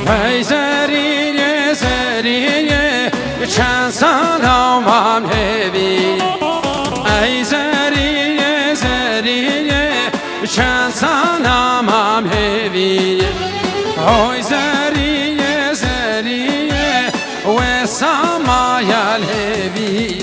ای زریه زریه چند سلامم هبی ای زریه زریه چند سلامم هبی ای زریه زریه و سمایل هبی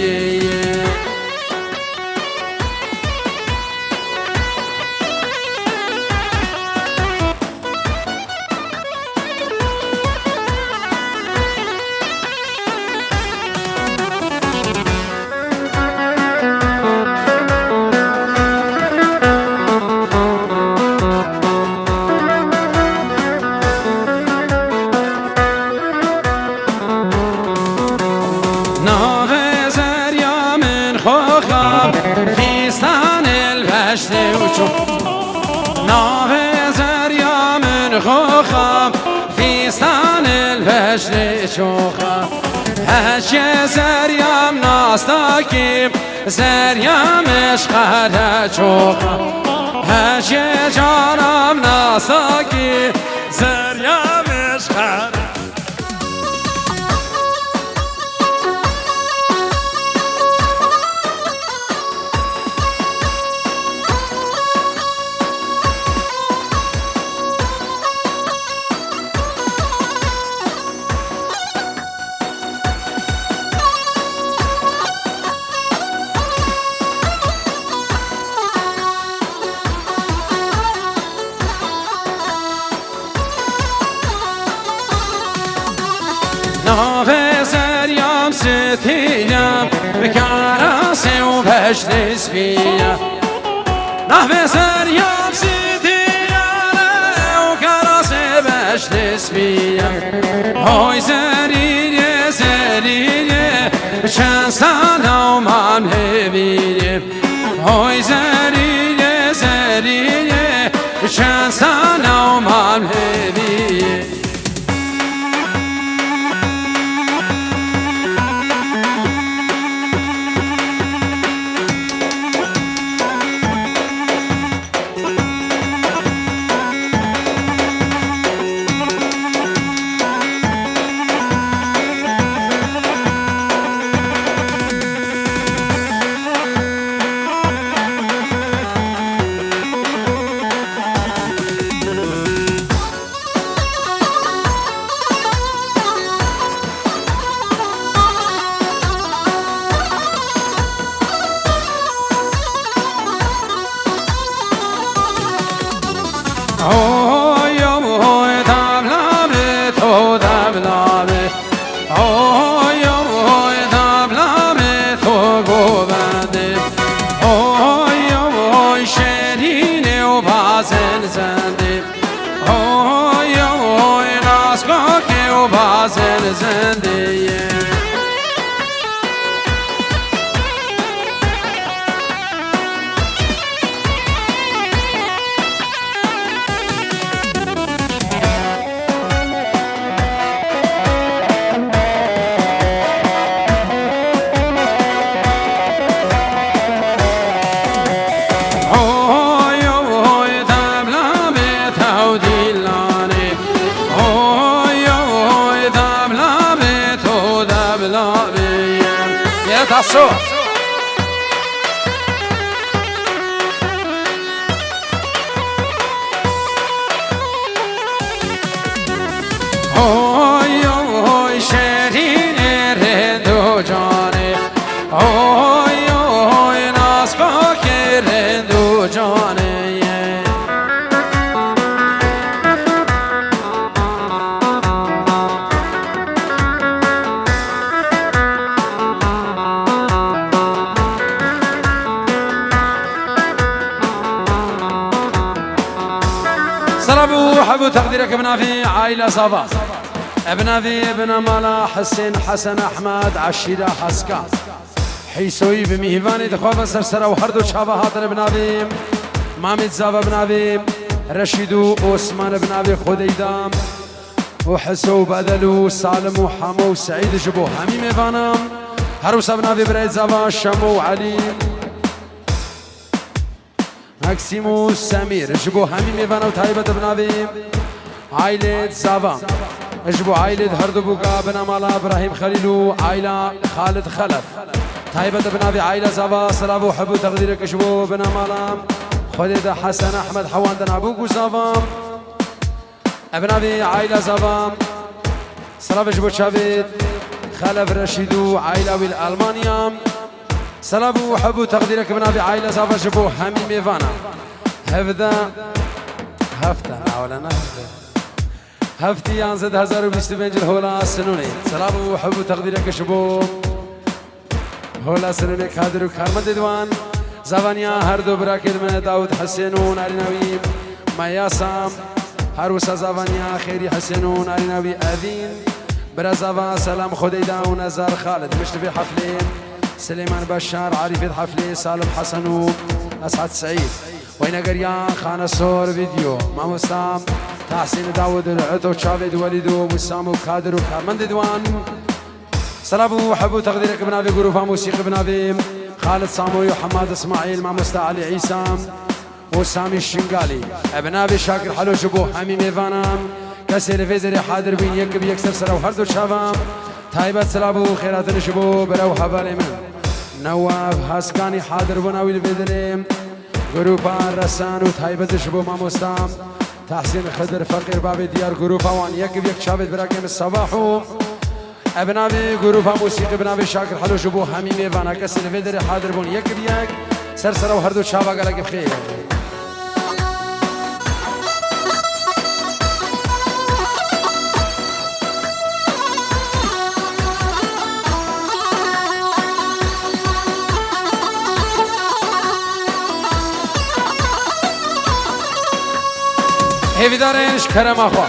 فيستان البشت وشوف ناوي زريا من خوخام فيستان البشت شوخام هشي زريا مناستاكيم زريا مشخر شوخام هشي جارا مناستاكيم زريا مشخر ناوه زريام ستيام بكاراسي وبشت سبيا ناوه زريام ستيام وكاراسي بشت سبيا هاي زريري زريري چند سلام هم هبيري هاي زريري زريري چند سلام هم هبيري اوی اوی دبلامه تو دبلامه اوی اوی دبلامه تو گوبنده اوی اوی شیرینه و بازن زنده اوی اوی نازگاهی و بازن زنده Tasso oy oy şerin erendo cane oy oy nasko kerendo cane سلام حبو تقديرك ابن في عائلة صفا ابن في ابن مالا حسين حسن احمد عشيرة حسكا حيسوي بمهيفاني دخوة سرسرة وحردو شابه هاتن ابن في مامد زاف ابن في رشيدو عثمان ابن في خديدام وحسو بدلو سالم وحمو سعيد جبو همي ميفانام هروس ابن في بريد زافا شمو علي ماكسيمو سمير جبو همي ميفانا وتايبة ابن في عائلة زافا اجبو عائلة هردبوكا بنا مالا ابراهيم خليلو عائلة خالد خلف تايبة بنابي عائلة زابا صلابو حبو تقديرك اجبو بنا مالا خالد حسن احمد حوان دنابوكو زابا ابنابي عائلة زابا صلاب اجبو شابت خلف رشيدو عائلة والألمانيا صلابو حبو تقديرك بنابي عائلة زابا اجبو همي ميفانا هفته ولا نهفته هفتي يانزد 1025 الهولا سنوني سلام وحب تقديرك شبو هولا سنوني كادر وكارمد دوان زبانيا هردو براكد من داود حسينون عليناوي مياسام هروسا زبانيا خيري حسينون عليناوي أذين برزابا سلام خديدا ونزار خالد مشتبه حفلين سليمان بشار عارفة حفلي سالم حسنو أسعد سعيد وين قريان خان صور فيديو ما مستام تحسين داود العطو شافد وليدو وسام وكادر وكارمند دوان سلام وحبو تقديرك بنابي غروفا موسيقى بنابي خالد ساموي وحماد اسماعيل ما مستا علي عيسى وسامي الشنقالي ابنابي شاكر حلو شبو حمي ميفانا كسر فيزري حاضر بين يكب يكسر سرا وهردو شافام تايبات سلابو خيرات نشبو برو حبالي من نواف هاسكاني حاضر بناوي الفيدري غروبا رسان وتايبة شبو ما مستام تحسين خضر فقير باب ديار غروبا وان يكب يك شابت براكم الصباحو ابنابي غروبا موسيقى ابنابي شاكر حلو شبو حميمي وانا كسر فيدري حاضر بون يكب يك سرسرا وهردو شابا قالك بخير هيفيدارينش كرم أخوة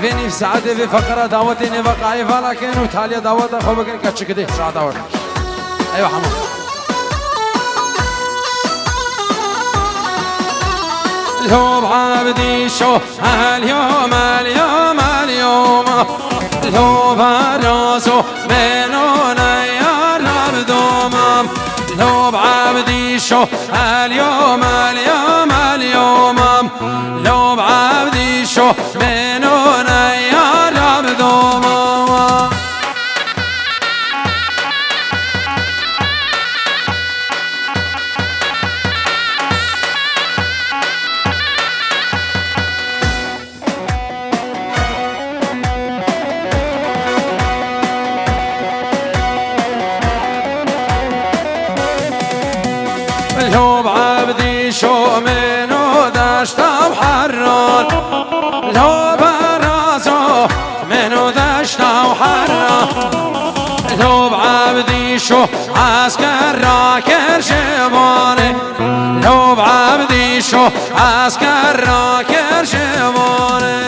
فيني في سعادة في فقرة دعوتي نفقعي فلكن وتالية دعوت أخوة بكن كتشك دي سعادة دعوت أيوة حمد اليوم عبدي شو اليوم اليوم اليوم اليوم راسو منونا يا رب دوم اليوم عبدي شو اليوم اليوم اليوم لو عبدي شو منونا يا رب دوما لو عبدي شو منو داشت وحران لو برازو منو داشت وحران لو بعبدي شو عسكر راكر شباني لو بعبدي شو عسكر راكر شباني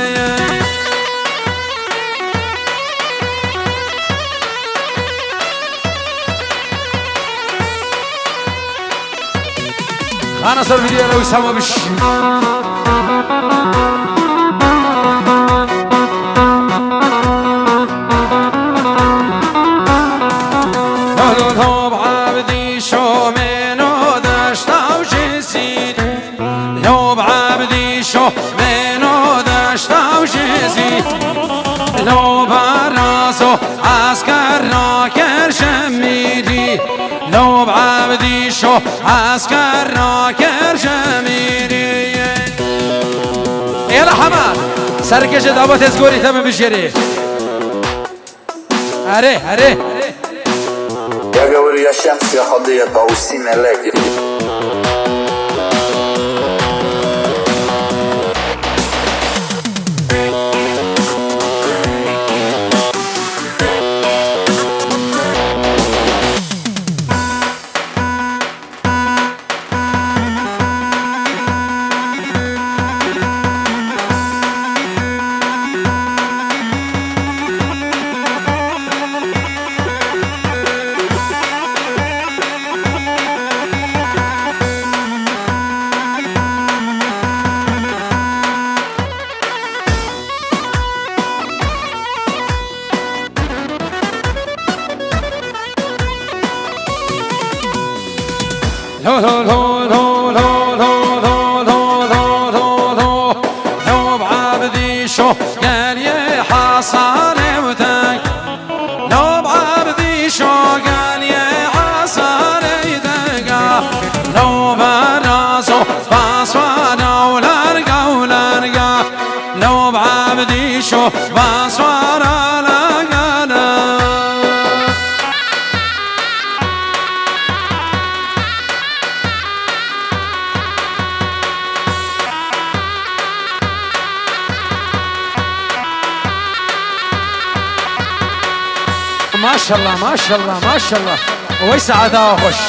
أنا صار فيديو لو يسمى بش لو بعبدي شو منو داشت وجسيد لو بعبدي شو منو داشت وجسيد لو براسو عسكر راكر شميدي لو بعبدي شو عسكر راكر شميدي يلا حماد سركش دعوت ازغوري تم بشيري اري Я говорю, я شمس يا خضية طاوسي ملاك لو بعبدي شو قال يا شو باسوارا لانا ما شاء الله ما شاء الله ما شاء الله ويسعدها وخش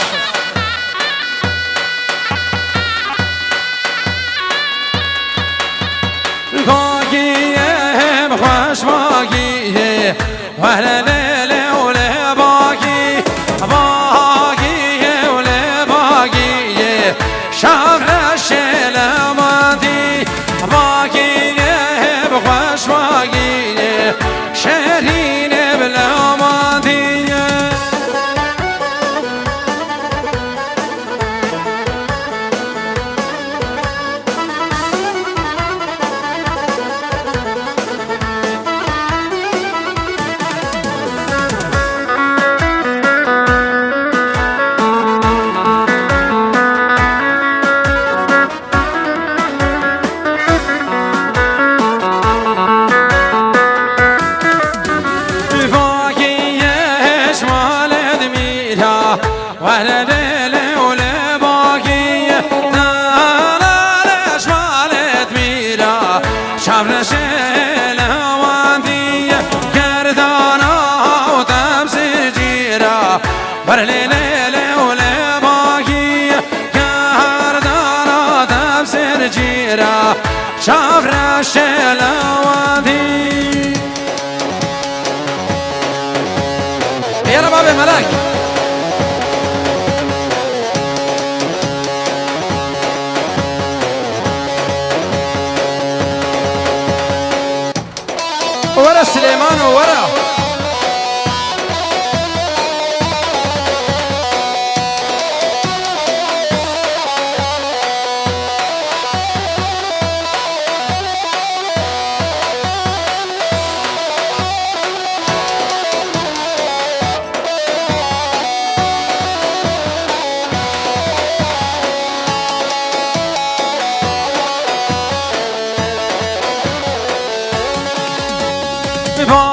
باقيه بخوش باقيه ولا ليلة ولا باقي باقيه ولا باقيه شافر الشيلة ماضي باقيه بخوش باقيه شهرين بلا ماضي ولا ليلة ولا باقية لا ليش مالت ميرا شافنا شيلة وادية كردانا وتمسي جيرا ولا ليلة ولا باقية كردانا تمسي جيرا شافنا شيلة وادية يلا بابي ملاك ورا سليمان ورا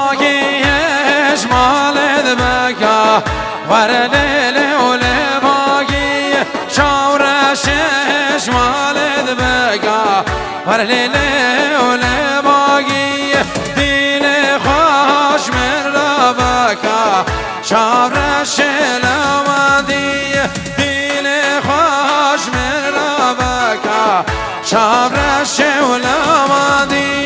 باقيش مال بقى ورا ليلة ولا باقي شاورش مال بقى ورا ليلة ولا باقي دين خوش من ربك شاورش لوادي دين خوش من ربك شاورش ولوادي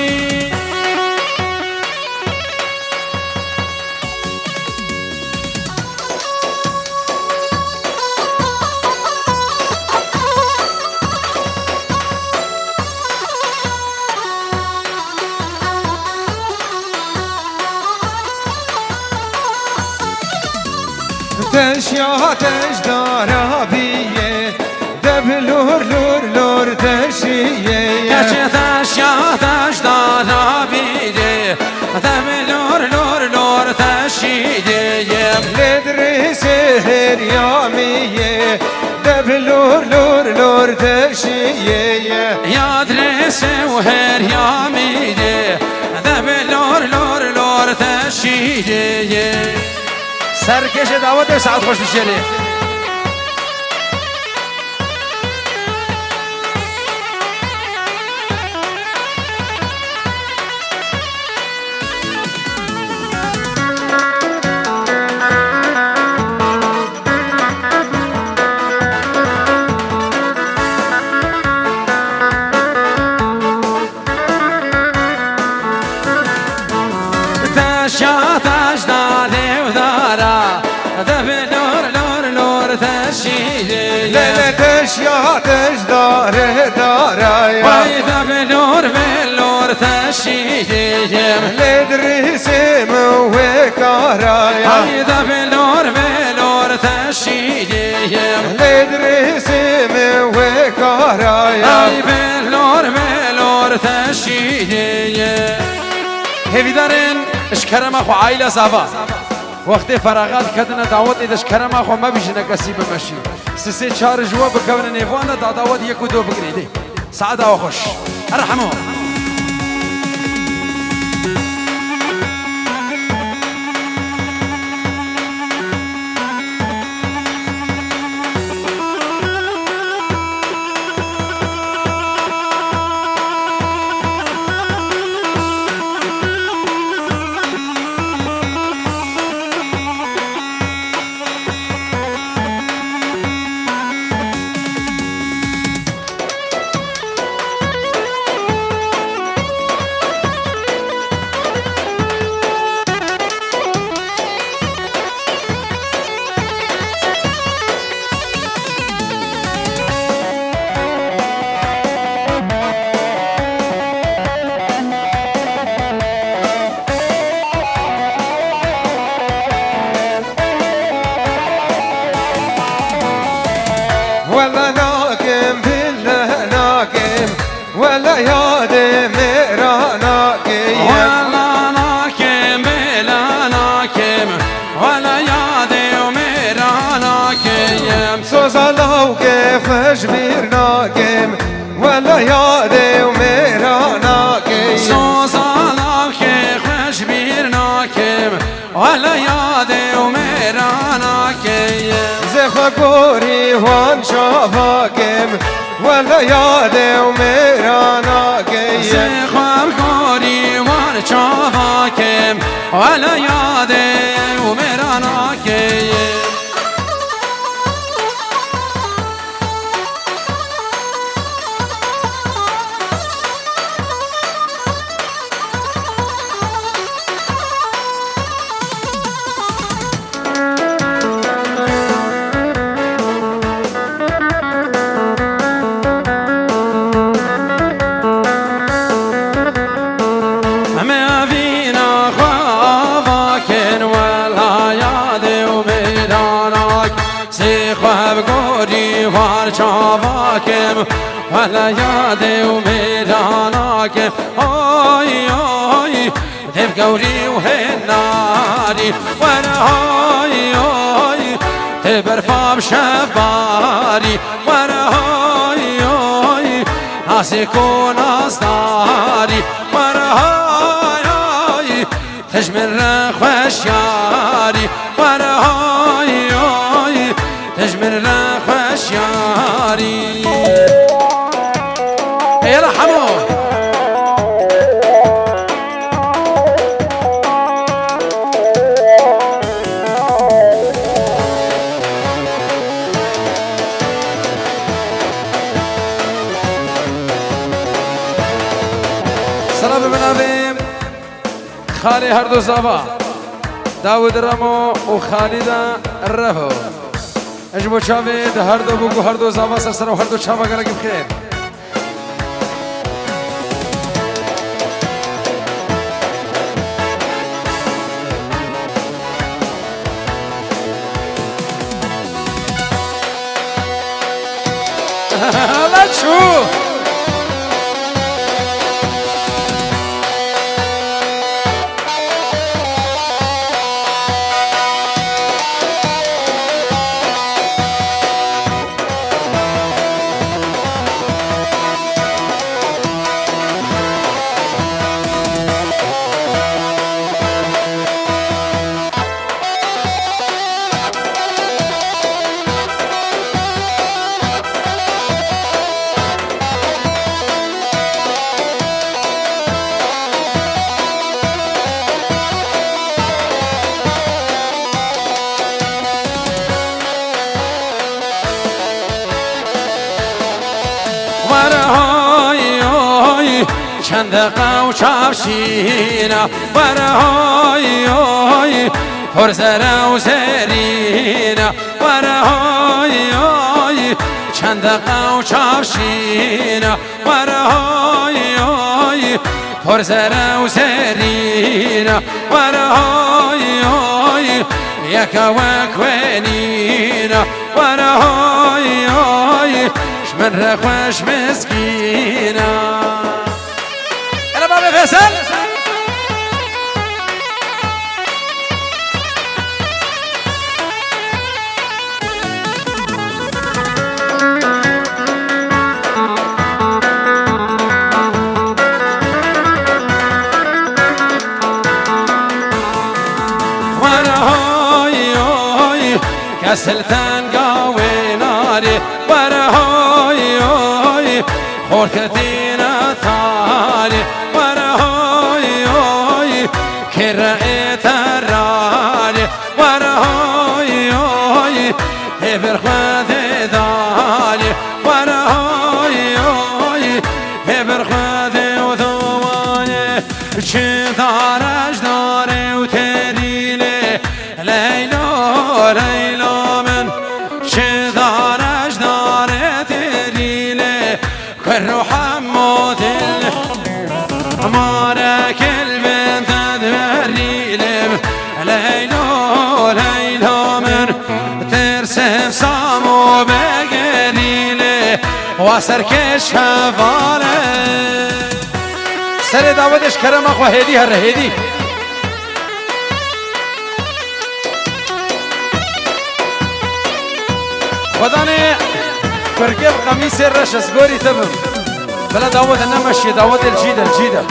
تشيا تجدار بيه دبلور لور لور تشيه تشيا تجدار بيه دبلور لور لور تشيه لدري سهر ياميه دبلور لور لور تشيه يا درس وهر ياميه دبلور لور لور تشيه سرکش دعوت ساعت خوش بشیری تشاتش داده و دارا دبلور لور لور تشیده ليلة تشيا تجدار دارا وای دبلور بلور تشیده لدري سم وكارايا وای دبلور بلور تشیده لدري سم وكارايا وای بلور بلور تشیده هیویدارن اشکرم اخو عائله صافا وقتی فراغات کردن دعوت ایدش کرم اخو ما بیشنه کسی بمشی سه چهار جوا بکون نیوانه دا دعوت یک و دو بگریده سعد و خوش ارحمو کم ولا یاده و میرانا کیم سوزالا که خوش بیر ناکم ولا یاده و میرانا کیم زخوا گوری وان شافا کم ولا یاده و میرانا کیم زخواب گوری وان چاوا کم ولا یاده و میرانا کیم چاواکم ولا یاد و میراناکم آی آی دف گوری و هناری ولا آی آی تبرفام شباری ولا آی آی ناسی کن آستاری ولا آی آی تجمل خوش یاری ولا آی آی تجمل خوش یاری يلا حمو سلام بنابیم خالي هردو زابا داود رمو و خالد الرفو اجبو شافيد هردو بوكو هردو زابا سرسر و هردو شافا قلق بخير لا تشوف چند قو چافشینا ورهای های پرزر و زرینا ورهای های چند قو چافشینا ورهای های پرزر و زرینا ورهای های یک وکوینینا ورهای های شمن رخوش مسکینا فيصل وانا هاي هاي كسلتان قاوي ناري وانا هاي هاي خوركتينا ثاني كرأيت الرالي ورهاي هاي برخواد ذالي ورهاي هاي برخواد وذواني شذار أجداري وتريلي ليلو ليلو من شذار أجداري تريلي كل حمود مارك البنت ليلو ليلو من ترسم سامو بقريلي واسركش هفاله سر داودش کرم اخوة هيدي هر هيدي خداني برقب قميص الرش اسقوري تبم بلا داود النمشي داود الجيدة الجيدة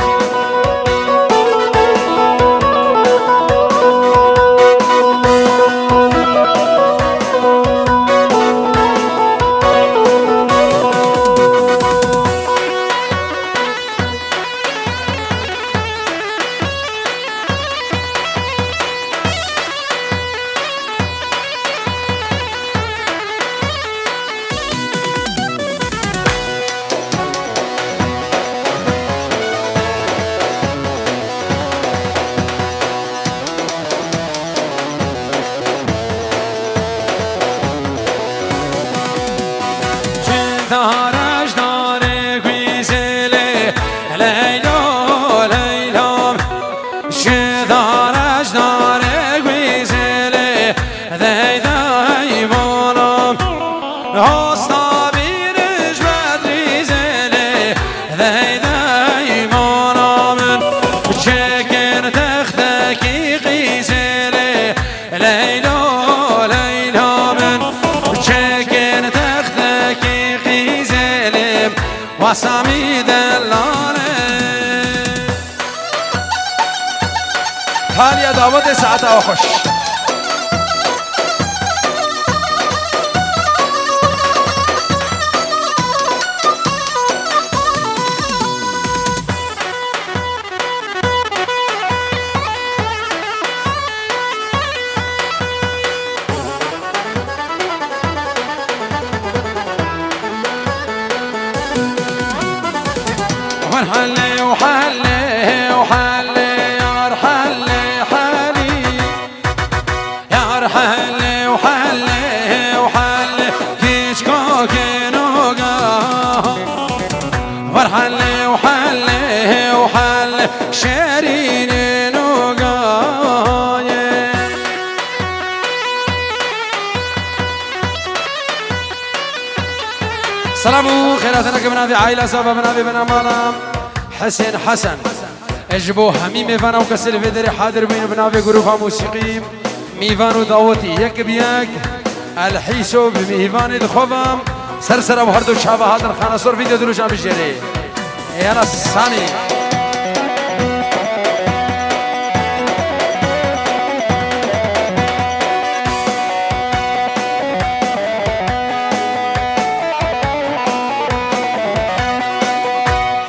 دارش داره گویزله لیلا لیلا دارش داره گویزله دیدای بانم هستا بیرش بدریزله دیدای بانم چکن تختکی قیزله لیلا لیلا چکن تختکی قیزله واسمی دلانه حالیا دعوت ساعت و خوش وحلي وحلي وحلي يا رحلي حالي يا رحلي وحلي وحلي كيشكو كينوغا ورحلي وحلي وحلي شيريني نوغا سلام خيراتنا كبنافي عائلة صافا بنافي بنا مالا حسين حسن اجبو همي ميفانا وكسل فيدري حاضر بين بنافي جروفا موسيقي ميفانو داوتي يك بيك الحيسو بميفاني دخوفام سرسر ابو هردو شابه هادر خانه صور فيديو دلو شام بجري يلا سامي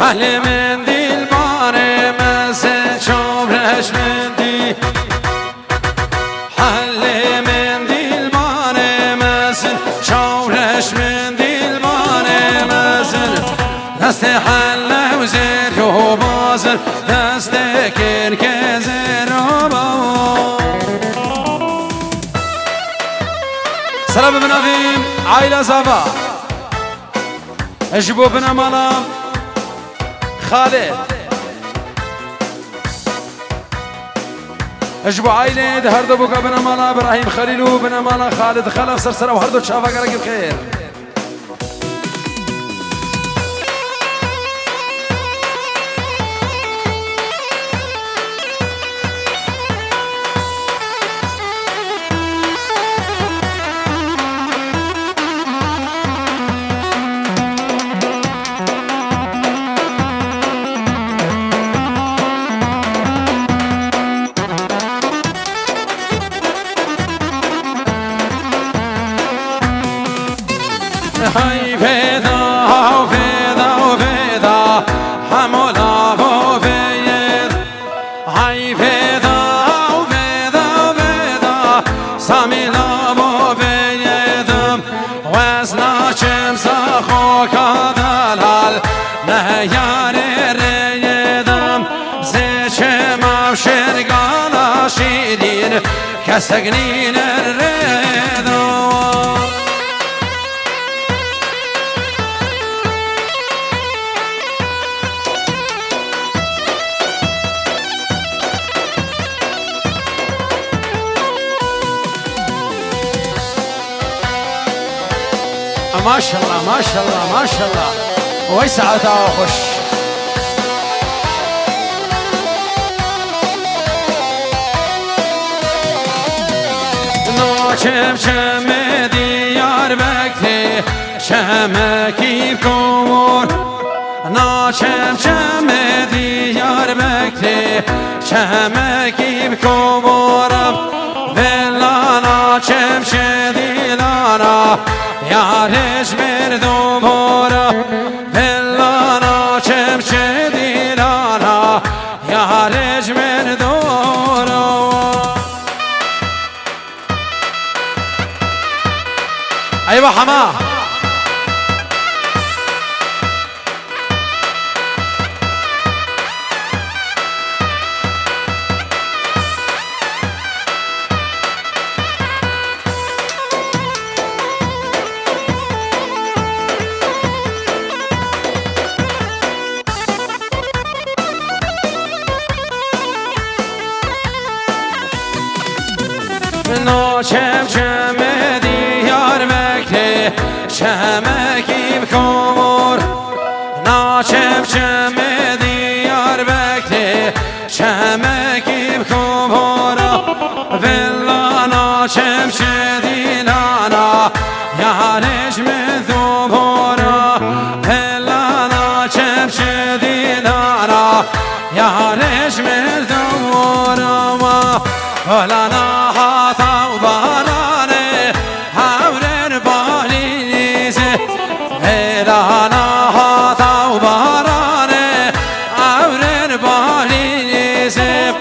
حل من دل باره مثل چوبرش من دی حل من دل باره مثل چوبرش من دل باره مثل دست حل و زر و بازر دست کرک زر و باز سلام بنافیم عائلة صافا اجبو بنا مالا خالد اجبو عائلة هردو بوكا بنا مالا ابراهيم خليلو بنا مالا خالد خلف سرسرة وهردو تشافا قرق بخير هاي فدا وفدا وفدا حمولا وفيد هاي فدا وفدا وفدا ساميلا وفيد وزنا شمس خوكا دلال نهيار الريدم زيشم شرقالا شيرين كسقنين الريدم ما شاء الله ما شاء الله ما شاء الله ويسعد وخش نوشم شم ديار بكتي شمکی کمور ناچم چم دیار بکری شمکی کمورم بلا ناچم شدیلانا یارش مردم بورا بلا ناچم شدیلانا یارش مردم ايوه حماه ناچم چم دیار بکری شمکی بکمور ناچم چم دیار بکری شمکی بکمور بلا ناچم شدیلانا یارش مذو بورا بلا ناچم شدیلانا یارش مذو بورا ولا نهاتا وبارانه هورن باليزه ولا نهاتا وبارانه هورن باليزه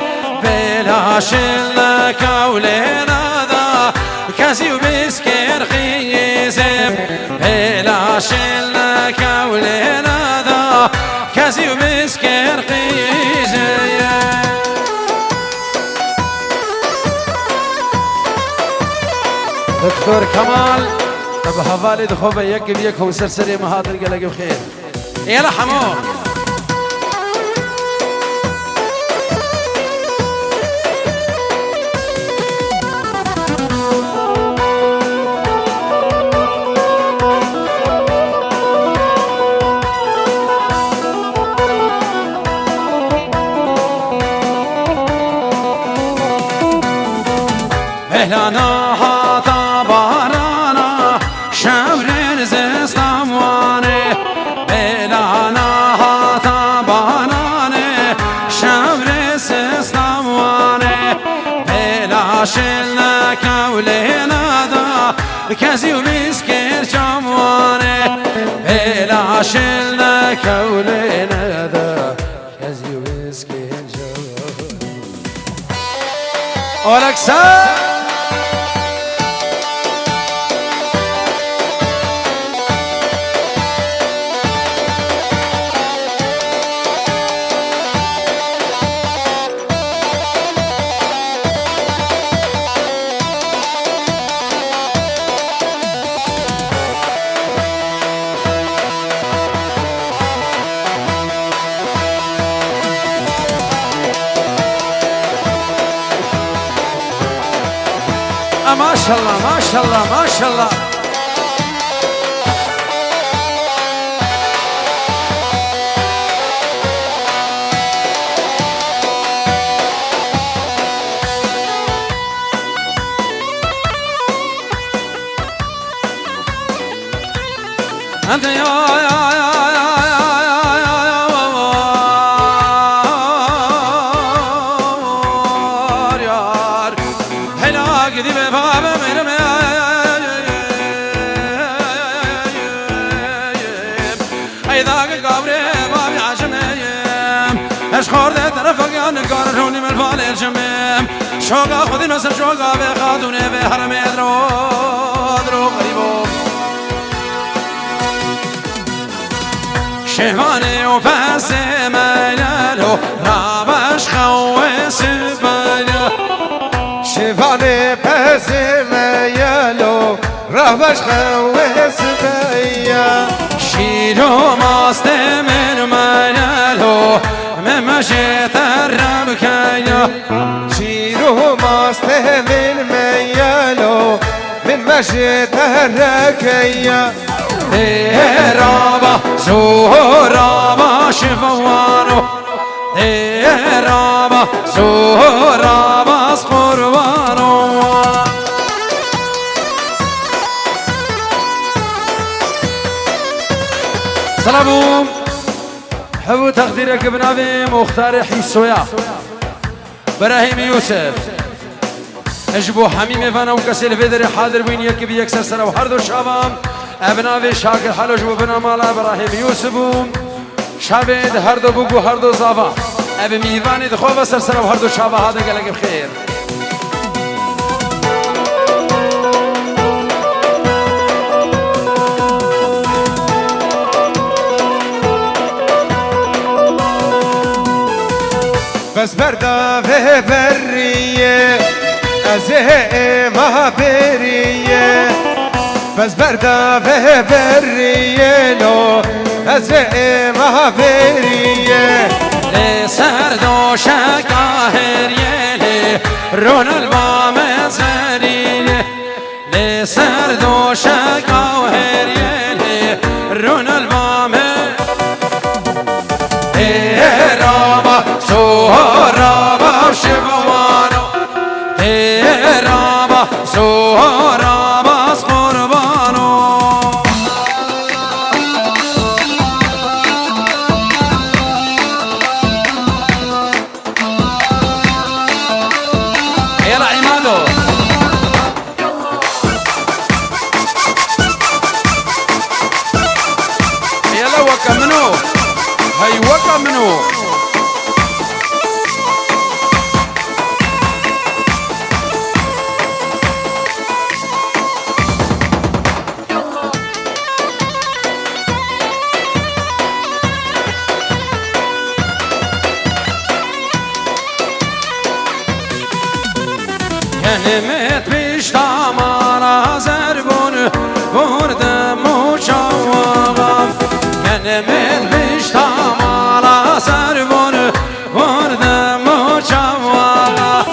بلا شلك ولنا ذا كاسي ومسكر خيزه بلا شلك ولنا ذا كاسي ومسكر خيزه دكتور كمال طب حوالي دخوبة يقب يكو سرسري مهاتر قلق بخير يلا حمو اهلانا شلنا كولينا ذا كازي ومسكر شموانه بلا شلنا كولينا ذا كازي ومسكر شموانه ولك ما شاء الله ما شاء الله ما شاء الله أنت اش خورده طرف گان کار رونی من فالر جمم شوقا خودی نسر شوقا به خادونه به حرم درو قریبو شهوانه و پس منالو رابش خوش بنا شهوانه پس منالو رابش خوش بنا شیر و ماست من منالو ممشي ترب كيا شيرو ماسته من ميالو من مشي ترب كيا رابا زهرابا شفوانو رابا زهرابا قربانو سلام حبو تقديرك بنابي مختار حيسويا براهيم يوسف اجبو حميم فانا وكسل فيدر حاضر بين يكي بيكسر سنة وحردو شابام ابنابي شاكر حلو جبو بنا مالا براهيم يوسف شابد هردو بوغو هردو زافا اب ميفاني دخوة بسر سنة وحردو شابا هذا قلق بخير بس بردا في برية أزهق ما برية بس بردا في برية لو أزهق ما برية لسردو شكاهر يلي رون البام زريلي لسردو شكاهر يلي رون البام رابا سهرابا شبوانو رابا سهرابا قربانو يلا عمادو يلا وكمنو هي وكمنو Kelimet piştamara zerbun vurdum uçağım Kelimet piştamara zerbun vurdum uçağım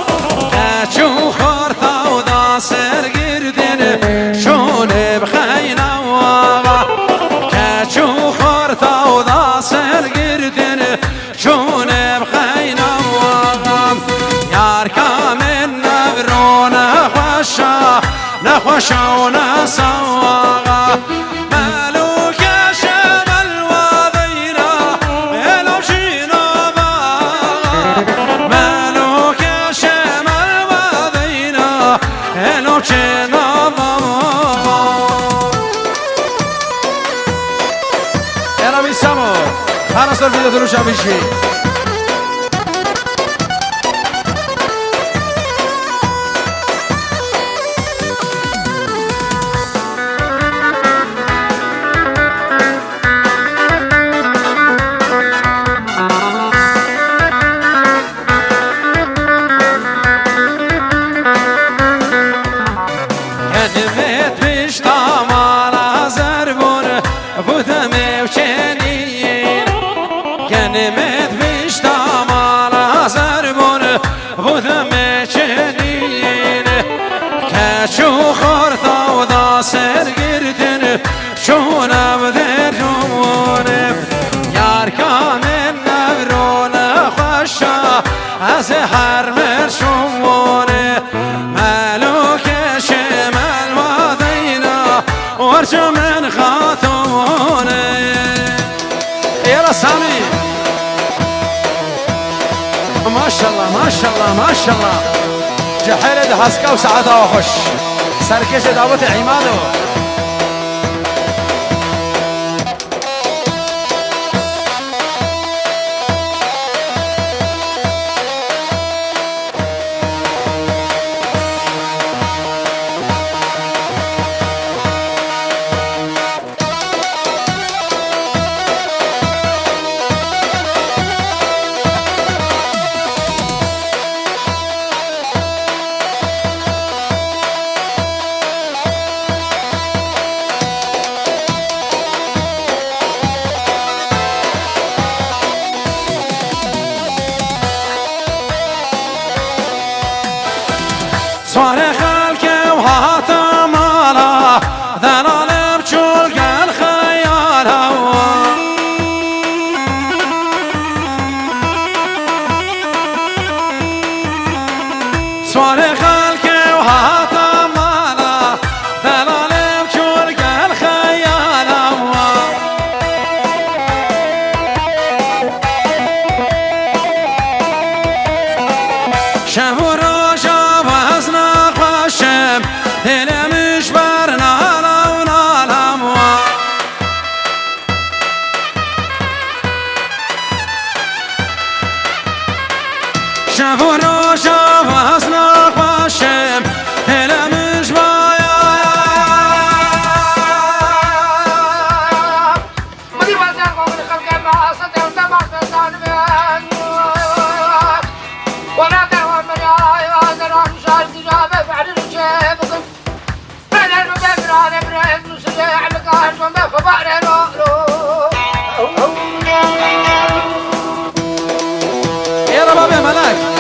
Keçu xortavda sergirdin şunu bxeynavağa Keçu xortavda sergirdin şunu bxeynavağa Yar kamen نخوشا ونسواغا مالوك شمال وضينا مالو شينا باغا مالوك شمال وضينا مالو شينا باغا يلا بيسامو خلاص الفيديو دروشا بيشي Kelimet piştamara zerbun budem evçeniyin Kelimet piştamara zerbun budem evçeniyin Keçu xortavda sergirdin şuna bder cumunim Yar kamen nevrona xoşa az her merşumunim ورجع من خاتموني يلا سامي ما شاء الله ما شاء الله ما شاء الله جحيلة حسكا وسعادة وخش سركش دعوة عمادو سوار خلق وهاتا مالا ذنالب چول قل خيالا سوار خلق وهاتا مالا ذنالب چول قل خيالا شافوا روشا وحسنا خوشم دلمش برنا لونا الهموا شافوا روشا وحسنا خوشم دلمش بايا مدي وزن قوم الخلق ما صدق وتبع فزان بيان ولا دعوة من يا دران شال تجابة بعد الجيب بين المبران بريد نسجع لقاهر وما فبعر يا رباب يا ملاك